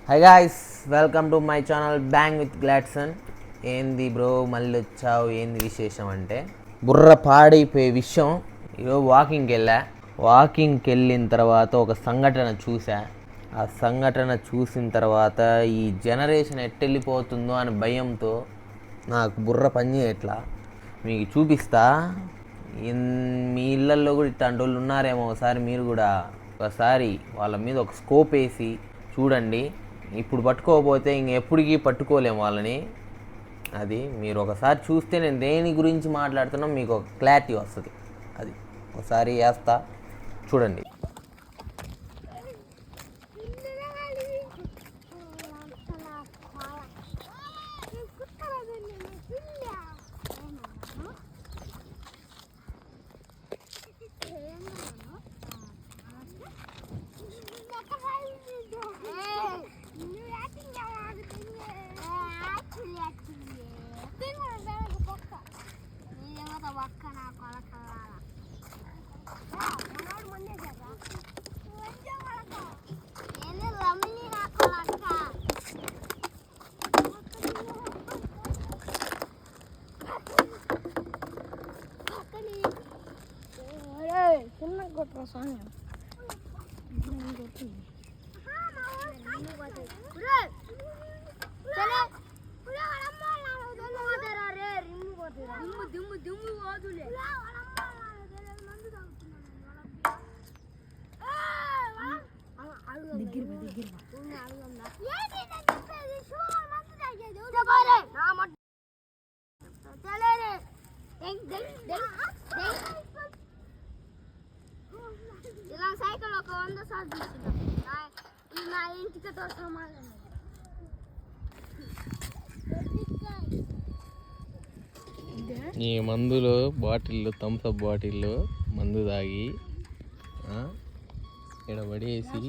High guys, welcome to my channel bang with Gladson. ఏంది bro మళ్ళీ వచ్చావు, ఏంది విశేషం అంటే బుర్ర పాడైపోయే విషయం. ఈరోజు వాకింగ్కి వెళ్ళిన తర్వాత ఒక సంఘటన చూసా. ఆ సంఘటన చూసిన తర్వాత ఈ జనరేషన్ ఎట్టెళ్ళిపోతుందో అని భయంతో నాకు బుర్ర పనిచేయట్లా. మీకు చూపిస్తా. మీ ఇళ్ళల్లో కూడా ఇట్లాంటి వాళ్ళు ఉన్నారేమో. ఒకసారి మీరు కూడా ఒకసారి వాళ్ళ మీద ఒక స్కోప్ వేసి చూడండి. ఇప్పుడు పట్టుకోకపోతే ఇంకెప్పటికీ పట్టుకోలేము వాళ్ళని. అది మీరు ఒకసారి చూస్తే నేను దేని గురించి మాట్లాడుతున్నా మీకు ఒక క్లారిటీ వస్తుంది. అది ఒకసారి వేస్తా చూడండి. ఇలా సైకిల్ ఒక 100 సార్లు తీసుకున్నా. నా ఇంటికి సమాధానం ఈ మందులో బాటిల్లో, థమ్స్అప్ బాటిల్లో మందు తాగి ఇక్కడ పడేసి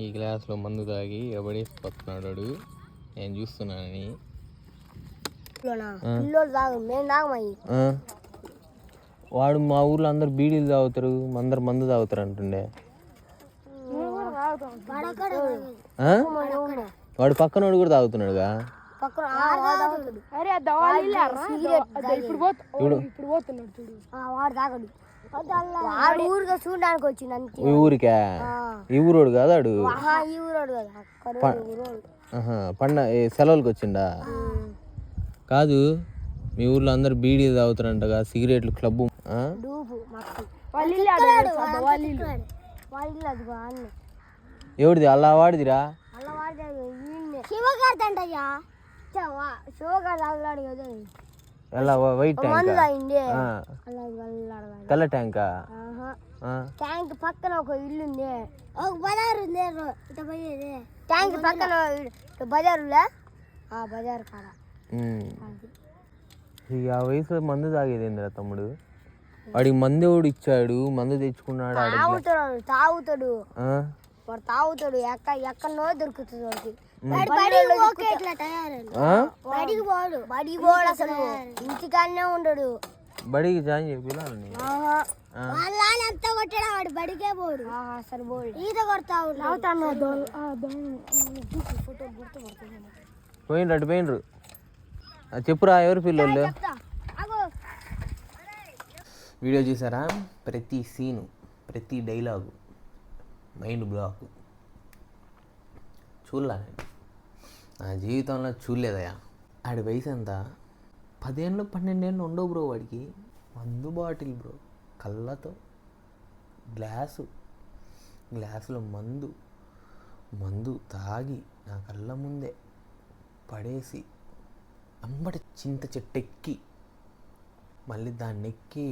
ఈ గ్లాస్లో మందు తాగి ఎవడేసి పడుతున్నాడు. నేను చూస్తున్నానని. వాడు మా ఊర్లో అందరు బీడీలు తాగుతారు, అందరు మందు తాగుతారు అంటుండే. వాడు పక్కనోడు కూడా తాగుతున్నాడుగా. చూడడానికి వచ్చింది. ఈ ఊరికా? ఈ ఊరోడు కాదు వాడు. సెలవులకి వచ్చిండా? కాదు, మీ ఊర్లో అందరు బీడీలు తాగుతారంటగా, సిగరెట్లు క్లబ్. ఎవడిది? అలా వాడిదిరా? ఎలా? వైట్ తెల్ల ట్యాంకా? ట్యాంక్ పక్కన ఒక ఇల్లు ఉంది, ఒక బజార్ ఉంది. ట్యాంక్ పక్కన బజారులే, ఆ బజార్ కాడ. ఆ వయసులో మందు తాగేదేందిరా తమ్ముడు? వాడికి మందు ఎవడు ఇచ్చాడు? మందు తెచ్చుకున్నాడు. తాగుతాడు వాడు, తాగుతాడు. ఎక్కడనో దొరుకుతుంది వాడికి. అసలు ఇంటికాడనే ఉండడు. బడికి జాయిన్ చేయాలని వాడు బడికే పోడు. అసలు పోడు. ఈత కొడతా పోయినరు. చెప్పురా, ఎవరు పిల్లలు? వీడియో చూసారా? ప్రతి సీను, ప్రతి డైలాగు మైండ్ బ్లాక్. చూడలా నేను నా జీవితంలో చూడలేదయా. ఆడి వయసు ఎంత? 10 ఏళ్ళు 12 ఏళ్ళు ఉండవు బ్రో. వాడికి మందు బాటిల్ బ్రో, కళ్ళతో గ్లాసులో మందు తాగి నా కళ్ళ ముందే పడేసి అంబటి చింత చెట్టెక్కి మళ్ళీ దాన్ని ఎక్కి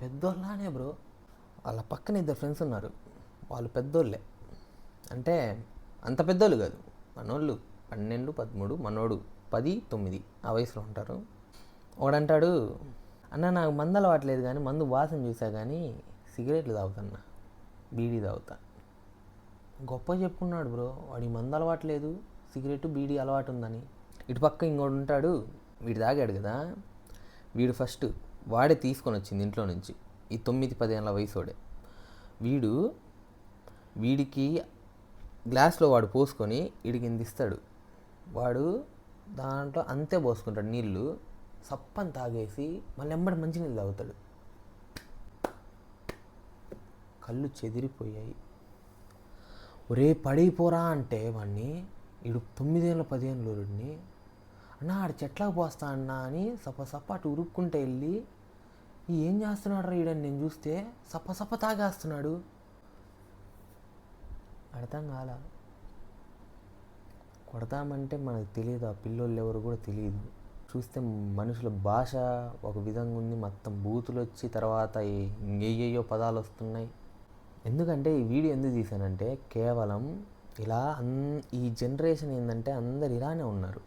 పెద్దోళ్ళనే బ్రో. వాళ్ళ పక్కన 2 ఫ్రెండ్స్ ఉన్నారు. వాళ్ళు పెద్దోళ్ళే, అంటే అంత పెద్దోళ్ళు కాదు, మనోళ్ళు 12, 13, మనోడు 10, 9 ఆ వయసులో ఉంటారు. వాడంటాడు, అన్న నాకు మందు అలవాట్లేదు కానీ మందు వాసన చూసా కానీ సిగరెట్లు తాగుతున్నా. బీడీ తాగుతా. గొప్ప చెప్పుకున్నాడు బ్రో, వాడి మందు అలవాటు లేదు, సిగరెట్ బీడీ అలవాటు ఉందని. ఇటు పక్క ఇంకోటి ఉంటాడు, వీడు తాగాడు కదా, వీడు ఫస్ట్ వాడే తీసుకొని వచ్చింది ఇంట్లో నుంచి, ఈ 9-10 ఏళ్ళ వయసోడే. వీడికి గ్లాస్లో వాడు పోసుకొని వీడికి ఇంత ఇస్తాడు, వాడు దాంట్లో అంతే పోసుకుంటాడు నీళ్ళు, సప్పని తాగేసి మళ్ళీ ఎంబడి మంచినీళ్ళు తాగుతాడు. కళ్ళు చెదిరిపోయాయి. ఒరే పడిపోరా అంటే వాడిని, వీడు 9 ఏళ్ళ 10 ఏళ్ళని, అన్నా ఆడ చెట్లకు పోస్తా అన్నా అని సప్ప అటు ఉరుక్కుంటే వెళ్ళి, ఏం చేస్తున్నాడు రా ఈడని నేను చూస్తే సప్ప తాగేస్తున్నాడు. అర్థం కాల. కొడతామంటే మనకు తెలియదు, ఆ పిల్లోళ్ళు ఎవరు కూడా తెలియదు. చూస్తే మనుషుల భాష ఒక విధంగా ఉంది, మొత్తం బూతులు వచ్చి తర్వాత ఇంకేయో పదాలు వస్తున్నాయి. ఎందుకంటే ఈ వీడియో ఎందుకు తీశానంటే కేవలం ఇలా ఈ జనరేషన్ ఏంటంటే అందరు ఇలానే ఉన్నారు,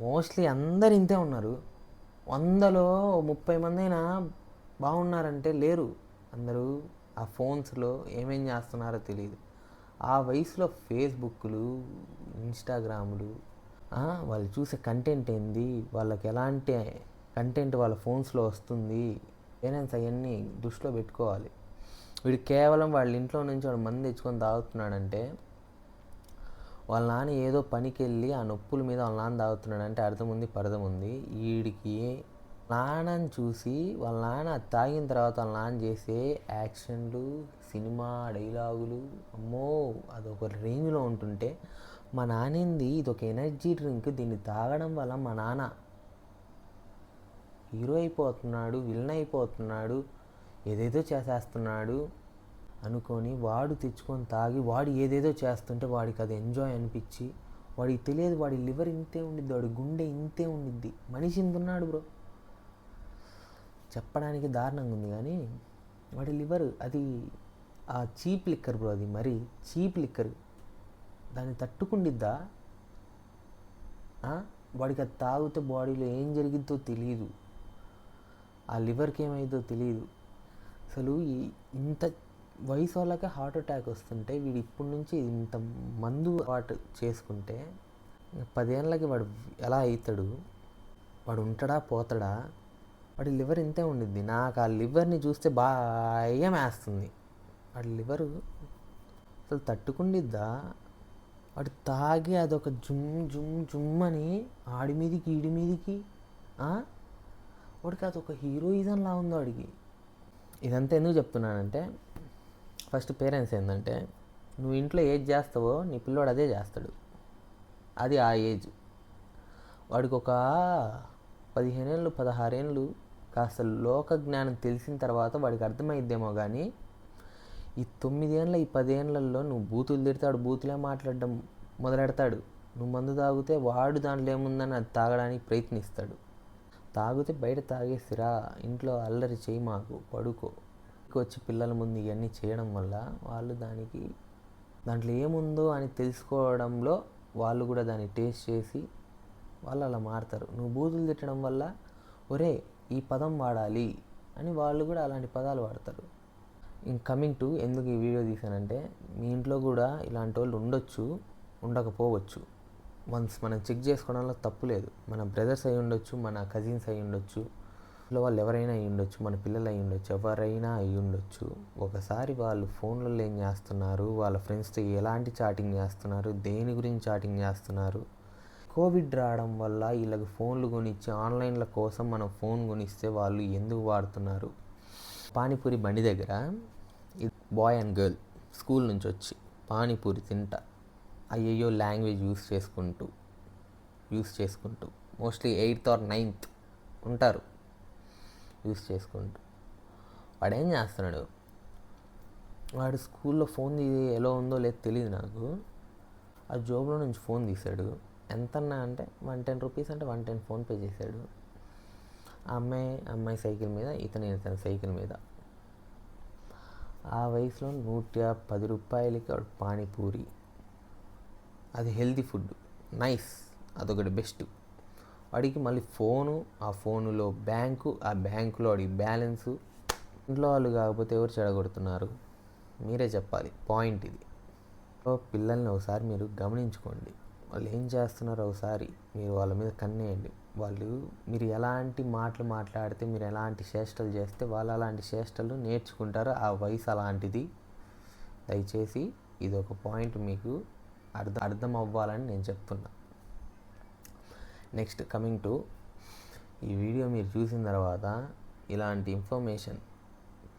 మోస్ట్లీ అందరు ఇంతే ఉన్నారు. 100లో 30 మంది అయినా బాగున్నారంటే లేరు. అందరూ ఆ ఫోన్స్లో ఏమేం చేస్తున్నారో తెలియదు. ఆ వయసులో ఫేస్బుక్లు, ఇన్స్టాగ్రాములు, వాళ్ళు చూసే కంటెంట్ ఏంది, వాళ్ళకి ఎలాంటి కంటెంట్ వాళ్ళ ఫోన్స్లో వస్తుంది, పేరెంట్స్ అవన్నీ దృష్టిలో పెట్టుకోవాలి. వీడు కేవలం వాళ్ళ ఇంట్లో నుంచి వాడు మందు తెచ్చుకొని తాగుతున్నాడంటే, వాళ్ళ నాన్న ఏదో పనికి వెళ్ళి ఆ నొప్పుల మీద వాళ్ళ నాన్న తాగుతున్నాడంటే అర్థం ఉంది, పర్థం ఉంది. వీడికి నాన్నని చూసి వాళ్ళ నాన్న తాగిన తర్వాత వాళ్ళ నాన్న చేసే యాక్షన్లు, సినిమా డైలాగులు, అమ్మో అదొక రేంజ్లో ఉంటుంటే, మా నాన్నేంది ఇదొక ఎనర్జీ డ్రింక్, దీన్ని తాగడం వల్ల మా నాన్న హీరో అయిపోతున్నాడు, విలన్ అయిపోతున్నాడు, ఏదేదో చేసేస్తున్నాడు అనుకొని వాడు తెచ్చుకొని తాగి వాడు ఏదేదో చేస్తుంటే వాడికి అది ఎంజాయ్ అనిపించి, వాడికి తెలియదు వాడి లివర్ ఇంతే ఉండిద్ది, వాడి గుండె ఇంతే ఉండిద్ది, మనిషి ఇంత ఉన్నాడు బ్రో. చెప్పడానికి దారుణంగా ఉంది కానీ వాడి లివర్ అది ఆ చీప్ లిక్కర్ బ్రో, అది మరీ చీప్ లిక్కర్, దాన్ని తట్టుకుండిద్దా? వాడికి అది తాగితే బాడీలో ఏం జరిగిద్దో తెలియదు, ఆ లివర్కి ఏమైందో తెలియదు. అసలు ఇంత వయసు వాళ్ళకే హార్ట్ అటాక్ వస్తుంటే వీడు ఇప్పటి నుంచి ఇంత మందు అలవాటు చేసుకుంటే 10 ఏళ్ళకి వాడు ఎలా అవుతాడు? వాడు ఉంటాడా పోతాడా? వాడి లివర్ ఇంతే ఉండిద్ది. నాకు ఆ లివర్ని చూస్తే భయం వేస్తుంది. వాడి లివరు అసలు తట్టుకుండిద్దా? వాడు తాగి అదొక జుమ్మని ఆడి మీదికి ఈడి మీదికి, వాడికి అదొక హీరోయిజంలా ఉంది వాడికి. ఇదంతా ఎందుకు చెప్తున్నానంటే, ఫస్ట్ పేరెంట్స్ ఏంటంటే, నువ్వు ఇంట్లో ఏది చేస్తావో నీ పిల్లోడు అదే చేస్తాడు. అది ఆ ఏజ్. వాడికి ఒక 15 ఏళ్ళు 16 ఏళ్ళు కాస్త లోక జ్ఞానం తెలిసిన తర్వాత వాడికి అర్థమైద్దేమో కానీ, ఈ 9 ఏళ్ళ ఈ 10 ఏళ్ళల్లో నువ్వు బూతులు తిడతాడు, బూతులే మాట్లాడడం మొదలెడతాడు. నువ్వు మందు తాగితే వాడు దాంట్లో ఏముందని అది తాగడానికి ప్రయత్నిస్తాడు. తాగితే బయట తాగేసిరా, ఇంట్లో అల్లరి చేయి, మాకు పడుకో వచ్చి పిల్లల ముందు ఇవన్నీ చేయడం వల్ల వాళ్ళు దాంట్లో ఏముందో అని తెలుసుకోవడంలో వాళ్ళు కూడా దాన్ని టేస్ట్ చేసి వాళ్ళు అలా మారుతారు. నువ్వు బూతులు తిట్టడం వల్ల ఒరే ఈ పదం వాడాలి అని వాళ్ళు కూడా అలాంటి పదాలు వాడతారు. కమింగ్ టు ఎందుకు ఈ వీడియో తీసానంటే, మీ ఇంట్లో కూడా ఇలాంటి వాళ్ళు ఉండొచ్చు, ఉండకపోవచ్చు. వన్స్ మనం చెక్ చేసుకోవడంలో తప్పు లేదు. మన బ్రదర్స్ అయి ఉండొచ్చు, మన కజిన్స్ అయి ఉండొచ్చు, ఇంట్లో వాళ్ళు ఎవరైనా అయి ఉండొచ్చు, మన పిల్లలు అయి ఉండొచ్చు, ఎవరైనా అయి ఉండొచ్చు. ఒకసారి వాళ్ళు ఫోన్లలో ఏం చేస్తున్నారు, వాళ్ళ ఫ్రెండ్స్తో ఎలాంటి చాటింగ్ చేస్తున్నారు, దేని గురించి చాటింగ్ చేస్తున్నారు. కోవిడ్ రావడం వల్ల వీళ్ళకి ఫోన్లు కొనిచ్చి ఆన్లైన్ల కోసం మనం ఫోన్ కొనిస్తే వాళ్ళు ఎందుకు వాడుతున్నారు? పానీపూరి బండి దగ్గర బాయ్ అండ్ గర్ల్ స్కూల్ నుంచి వచ్చి పానీపూరి తింటా అయ్యయ్యో లాంగ్వేజ్ యూస్ చేసుకుంటూ మోస్ట్లీ 8th or 9th ఉంటారు యూస్ చేసుకుంటూ. వాడు ఏం చేస్తున్నాడు? వాడు స్కూల్లో ఫోన్ ఎలా ఉందో లేదో తెలియదు నాకు. ఆ జోబులో నుంచి ఫోన్ తీశాడు. ఎంతన్నా అంటే 110 రూపీస్ అంటే 110 ఫోన్పే చేశాడు. ఆ అమ్మాయి సైకిల్ మీద, ఇతను సైకిల్ మీద. ఆ వయసులో 110 రూపాయలకి వాడు పానీపూరి. అది హెల్తీ ఫుడ్, నైస్, అదొకటి బెస్ట్. వాడికి మళ్ళీ ఫోను, ఆ ఫోనులో బ్యాంకు, ఆ బ్యాంకులో వాడికి బ్యాలెన్సు. ఇంట్లో వాళ్ళు కాకపోతే ఎవరు చెడగొడుతున్నారు? మీరే చెప్పాలి పాయింట్ ఇది. పిల్లల్ని ఒకసారి మీరు గమనించుకోండి, వాళ్ళు ఏం చేస్తున్నారో ఒకసారి మీరు వాళ్ళ మీద కన్నేయండి. మీరు ఎలాంటి మాటలు మాట్లాడితే, మీరు ఎలాంటి చేష్టలు చేస్తే వాళ్ళు అలాంటి చేష్టలు నేర్చుకుంటారు. ఆ వయసు అలాంటిది. దయచేసి ఇది ఒక పాయింట్ మీకు అర్థం అవ్వాలని నేను చెప్తున్నా. నెక్స్ట్ కమింగ్ టు ఈ వీడియో మీరు చూసిన తర్వాత ఇలాంటి ఇన్ఫర్మేషన్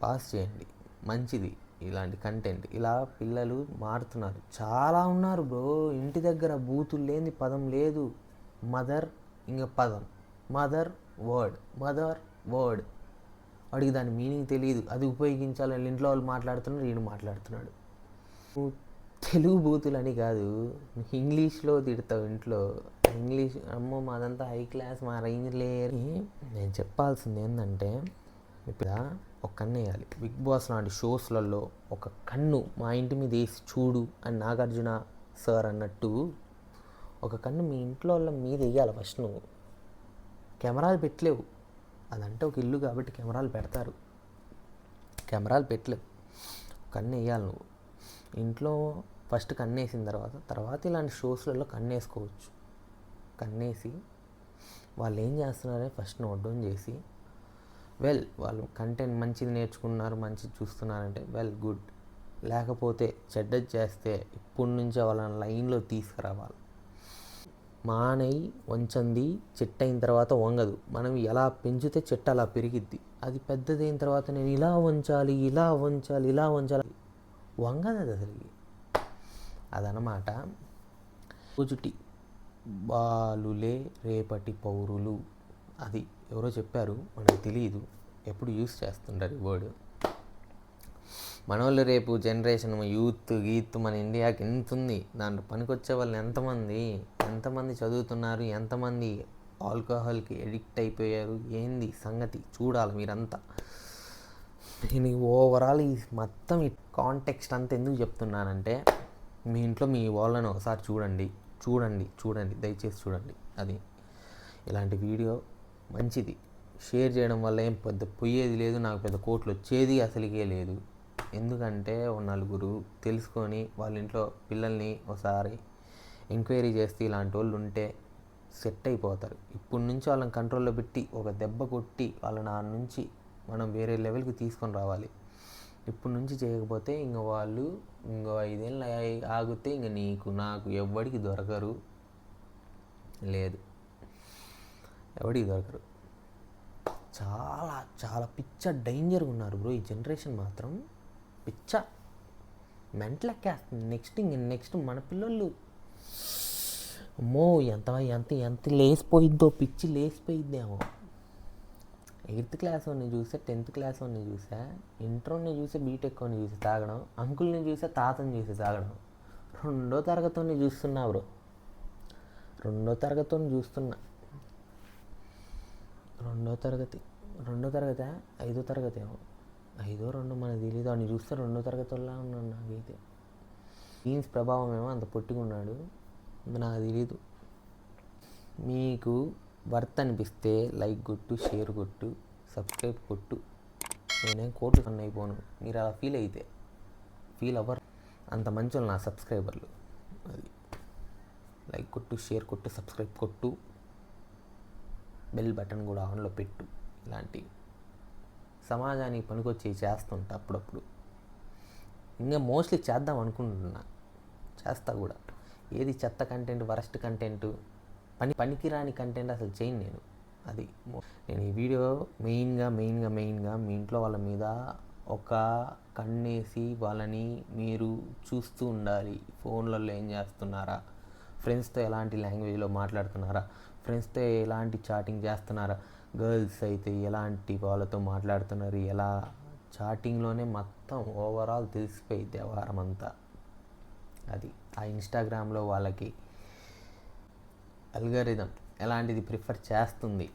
పాస్ చేయండి, మంచిది. ఇలాంటి కంటెంట్ ఇలా పిల్లలు మారుతున్నారు, చాలా ఉన్నారు బ్రో. ఇంటి దగ్గర బూతులు లేని పదం లేదు. మదర్ ఇంకా పదం, మదర్ వర్డ్ వాడికి దాని మీనింగ్ తెలియదు, అది ఉపయోగించాలని ఇంట్లో వాళ్ళు మాట్లాడుతున్నారు, ఈయన మాట్లాడుతున్నాడు. తెలుగు బూతులు అని కాదు, ఇంగ్లీష్లో తిడతావు ఇంట్లో. ఇంగ్లీష్ అమ్మో మాదంతా హై క్లాస్, మా రేంజ్ లేరు. నేను చెప్పాల్సింది ఏంటంటే, ఇప్పుడు ఒక కన్ను వేయాలి. బిగ్ బాస్ లాంటి షోస్లలో ఒక కన్ను మా ఇంటి మీద వేసి చూడు అని నాగార్జున సార్ అన్నట్టు ఒక కన్ను మీ ఇంట్లో వాళ్ళ మీద వేయాలి. ఫస్ట్ నువ్వు కెమెరాలు పెట్టలేవు, అదంటే ఒక ఇల్లు కాబట్టి కెమెరాలు పెడతారు, కెమెరాలు పెట్టలేవు. కన్ను వేయాలి నువ్వు ఇంట్లో. ఫస్ట్ కన్ను వేసిన తర్వాత ఇలాంటి షోస్లలో కన్ను వేసుకోవచ్చు. కన్నేసి వాళ్ళు ఏం చేస్తున్నారని ఫస్ట్ నోట్ డౌన్ చేసి, వాళ్ళు కంటెంట్ మంచిది నేర్చుకున్నారు, మంచిది చూస్తున్నారంటే గుడ్. లేకపోతే చెడ్డది చేస్తే ఇప్పటి నుంచే వాళ్ళని లైన్లో తీసుకురావాలి. మానై వంచంది చెట్టు అయిన తర్వాత వంగదు. మనం ఎలా పెంచితే చెట్టు అలా పెరిగిద్ది. అది పెద్దదైన తర్వాత నేను ఇలా వంచాలి వంగదు అది అసలు. అదనమాట. రోజుటి బాలులే రేపటి పౌరులు, అది ఎవరో చెప్పారు, మనకు తెలియదు, ఎప్పుడు యూస్ చేస్తుంటారు ఈ వర్డ్. మనోళ్ళు రేపు జనరేషన్ యూత్ మన ఇండియాకి ఎంత ఉంది, దాంట్లో పనికొచ్చే వాళ్ళు ఎంతమంది చదువుతున్నారు, ఎంతమంది ఆల్కహాల్కి ఎడిక్ట్ అయిపోయారు, ఏంది సంగతి చూడాలి మీరంతా. నేను ఓవరాల్ ఈ మొత్తం ఈ కాంటెక్స్ట్ అంతా ఎందుకు చెప్తున్నానంటే, మీ ఇంట్లో మీ వాళ్ళని ఒకసారి చూడండి దయచేసి చూడండి. అది ఇలాంటి వీడియో మంచిది. షేర్ చేయడం వల్ల ఏం పెద్ద పోయేది లేదు, నాకు పెద్ద కోట్లు వచ్చేది అసలుకే లేదు. ఎందుకంటే నలుగురు తెలుసుకొని వాళ్ళ ఇంట్లో పిల్లల్ని ఒకసారి ఎంక్వైరీ చేస్తే ఇలాంటి వాళ్ళు ఉంటే సెట్ అయిపోతారు. ఇప్పటి నుంచి వాళ్ళని కంట్రోల్లో పెట్టి ఒక దెబ్బ కొట్టి వాళ్ళని ఆ నుంచి మనం వేరే లెవెల్కి తీసుకొని రావాలి. ఇప్పటి నుంచి చేయకపోతే వాళ్ళు 5 ఏళ్ళు ఆగితే నీకు నాకు ఎవడికి దొరకరు, ఎవడికి దొరకరు. చాలా చాలా పిచ్చ డేంజర్గా ఉన్నారు బ్రో ఈ జనరేషన్. మాత్రం పిచ్చ మెంటల్ ఎక్కేస్తుంది. నెక్స్ట్ మన పిల్లలు అమ్మో ఎంత లేసిపోయిద్దో, పిచ్చి లేసిపోయిద్దేమో. 8th క్లాస్ వాడిని చూసా, 10th క్లాస్ వాడిని చూసా, ఇంటర్ని చూసా, బీటెక్ వాడిని చూసి తాగడం, అంకుల్ని చూసా, తాతని చూసి తాగడం. 2వ తరగతిని చూస్తున్నా బ్రో, 2వ తరగతిని చూస్తున్నా. 2వ తరగతి 5వ తరగతి ఏమో, 5వ 2 మనకు తెలియదు. వాడిని చూస్తే 2వ తరగతి వల్ల ఉన్నాడు నాకైతే. జీన్స్ ప్రభావం ఏమో అంత పొట్టిగున్నాడు, నాకు తెలీదు. మీకు వర్త్ అనిపిస్తే లైక్ కొట్టు, షేర్ కొట్టు, సబ్స్క్రైబ్ కొట్టు. నేనేం కోట్లు ఫన్ అయిపోను. మీరు అలా ఫీల్ అవ్వరు. అంత మంచి నా సబ్స్క్రైబర్లు. అది లైక్ కొట్టు, షేర్ కొట్టు, సబ్స్క్రైబ్ కొట్టు, బెల్ బటన్ కూడా ఆన్లో పెట్టు. ఇలాంటి సమాజానికి పనికొచ్చి చేస్తుంటా అప్పుడప్పుడు. ఇంకా మోస్ట్లీ చేద్దాం అనుకుంటున్నా, చేస్తా కూడా. ఏది చెత్త కంటెంట్, వరస్ట్ కంటెంట్, పనికిరాని కంటెంట్ అసలు చేయను నేను. అది నేను ఈ వీడియో మెయిన్గా మీ ఇంట్లో వాళ్ళ మీద ఒక కన్నేసి వాళ్ళని మీరు చూస్తూ ఉండాలి. ఫోన్లలో ఏం చేస్తున్నారా, ఫ్రెండ్స్తో ఎలాంటి లాంగ్వేజ్లో మాట్లాడుతున్నారా, ఫ్రెండ్స్తో ఎలాంటి చాటింగ్ చేస్తున్నారా, గర్ల్స్ అయితే ఎలాంటి వాళ్ళతో మాట్లాడుతున్నారు, ఎలా చాటింగ్లోనే మొత్తం ఓవరాల్ తెలిసిపోయింది వ్యవహారం అంతా. అది ఆ ఇన్స్టాగ్రామ్లో వాళ్ళకి అల్గారిథం ఎలాంటిది ప్రిఫర్ చేస్తుంది.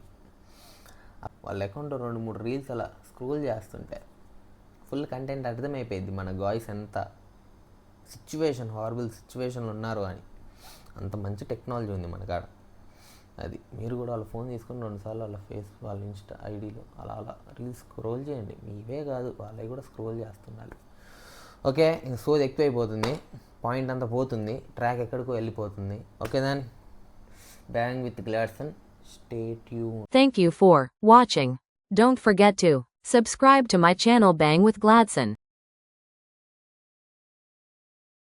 వాళ్ళ అకౌంట్లో 2-3 రీల్స్ అలా స్క్రోల్ చేస్తుంటే ఫుల్ కంటెంట్ అర్థమైపోయింది మన గాయ్స్ ఎంత హారబుల్ సిచ్యువేషన్లో ఉన్నారు అని. అంత మంచి టెక్నాలజీ ఉంది మన కాడ. అది మీరు కూడా వాళ్ళ ఫోన్ తీసుకొని 2 సార్లు వాళ్ళ ఇన్స్టా ఐడీలో అలా రీల్స్ స్క్రోల్ చేయండి. మీవే కాదు వాళ్ళవి కూడా స్క్రోల్ చేస్తుండాలి. ఓకే, ఇంక సోది ఎక్కువైపోతుంది, పాయింట్ అంతా పోతుంది, ట్రాక్ ఎక్కడికో వెళ్ళిపోతుంది. Okay then, bang with Gladson, stay tune. Thank you for watching. Don't forget to subscribe to my channel Bang with Gladson.